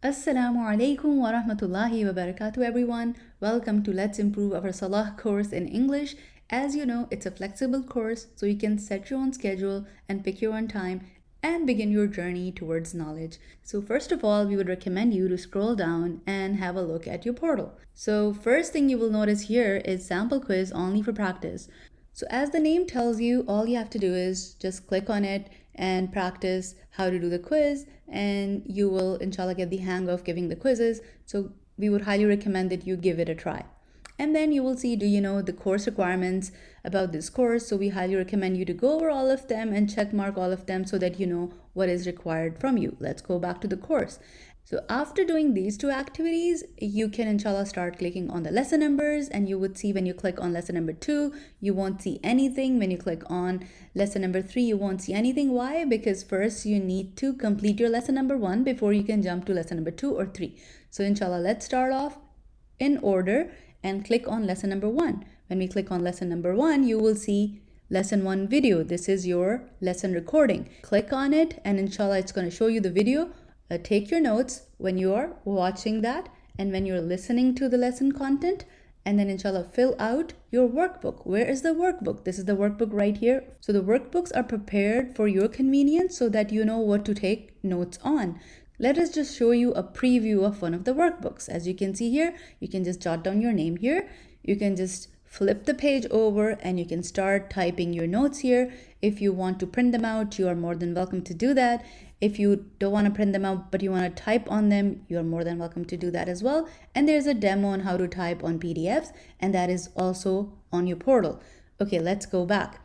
Assalamu alaikum wa rahmatullahi wa barakatuh, everyone. Welcome to Let's Improve Our Salah course in English. As you know, it's a flexible course, so you can set your own schedule and pick your own time and begin your journey towards knowledge. So first of all, we would recommend you to scroll down and have a look at your portal. So first thing you will notice here is sample quiz only for practice. So as the name tells you, all you have to do is just click on it and practice how to do the quiz, and you will inshallah get the hang of giving the quizzes. So we would highly recommend that you give it a try. And then you will see, do you know the course requirements about this course? So we highly recommend you to go over all of them and check mark all of them so that you know what is required from you. Let's go back to the course. So after doing these two activities, you can inshallah start clicking on the lesson numbers, and you would see when you click on lesson number 2, you won't see anything. When you click on lesson number 3, you won't see anything. Why? Because first you need to complete your lesson number 1 before you can jump to lesson number 2 or 3. So inshallah, let's start off in order and click on lesson number 1. When we click on lesson number 1, you will see lesson 1 video. This is your lesson recording. Click on it and inshallah it's going to show you the video. Take your notes when you are watching that and when you're listening to the lesson content, and then inshallah fill out your workbook. Where is the workbook? This is the workbook right here. So the workbooks are prepared for your convenience so that you know what to take notes on. Let us just show you a preview of one of the workbooks. As you can see here, you can just jot down your name here. You can just flip the page over and you can start typing your notes here. If you want to print them out, you are more than welcome to do that. If you don't want to print them out but you want to type on them, you are more than welcome to do that as well. And there's a demo on how to type on PDFs, and that is also on your portal. Okay, let's go back.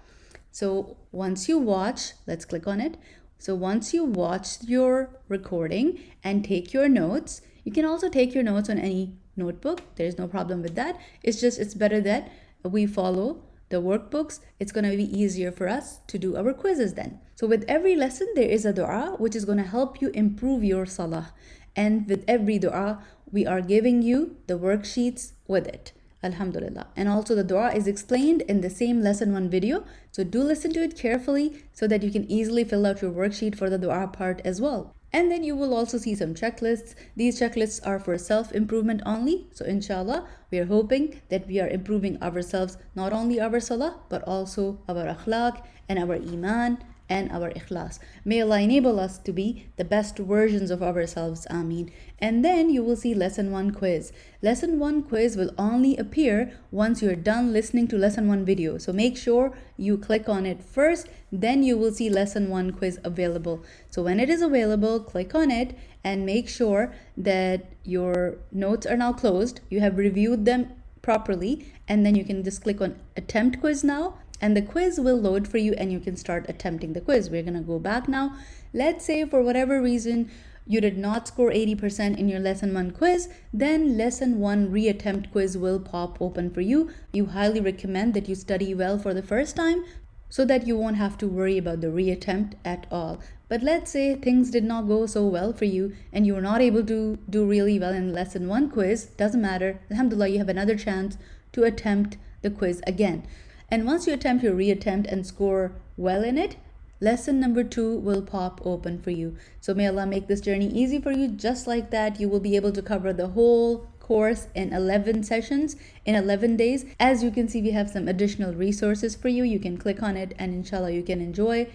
So once you watch, let's click on it. So once you watch your recording and take your notes, you can also take your notes on any notebook. There's no problem with that. It's better that we follow the workbooks. It's going to be easier for us to do our quizzes then. So with every lesson, there is a dua which is going to help you improve your salah. And with every dua, we are giving you the worksheets with it. Alhamdulillah. And also the dua is explained in the same lesson 1 video. So do listen to it carefully so that you can easily fill out your worksheet for the dua part as well. And then you will also see some checklists. These checklists are for self-improvement only. So inshallah, we are hoping that we are improving ourselves, not only our salah, but also our akhlaq and our iman and our ikhlas. May Allah enable us to be the best versions of ourselves. Ameen. And then you will see lesson 1 quiz. Lesson 1 quiz will only appear once you're done listening to lesson 1 video. So make sure you click on it first, then you will see lesson 1 quiz available. So when it is available, click on it and make sure that your notes are now closed. You have reviewed them properly, and then you can just click on attempt quiz now, and the quiz will load for you and you can start attempting the quiz. We're going to go back now. Let's say for whatever reason you did not score 80% in your lesson 1 quiz, then lesson 1 reattempt quiz will pop open for you. You highly recommend that you study well for the first time so that you won't have to worry about the reattempt at all. But let's say things did not go so well for you and you were not able to do really well in lesson 1 quiz. Doesn't matter. Alhamdulillah, you have another chance to attempt the quiz again. And once you attempt your reattempt and score well in it, lesson number 2 will pop open for you. So may Allah make this journey easy for you. Just like that, you will be able to cover the whole course in 11 sessions in 11 days. As you can see, we have some additional resources for you. You can click on it and inshallah you can enjoy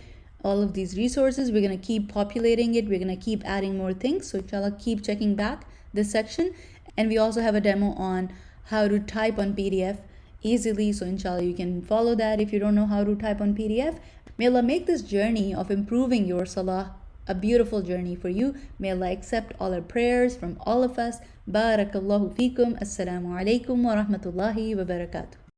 all of these resources. We're going to keep populating it. We're going to keep adding more things. So inshallah, keep checking back this section. And we also have a demo on how to type on PDF easily. So inshallah you can follow that if you don't know how to type on PDF. May Allah make this journey of improving your salah a beautiful journey for you. May Allah accept all our prayers from all of us. Barakallahu feekum. Assalamu alaikum wa rahmatullahi wa barakatuh.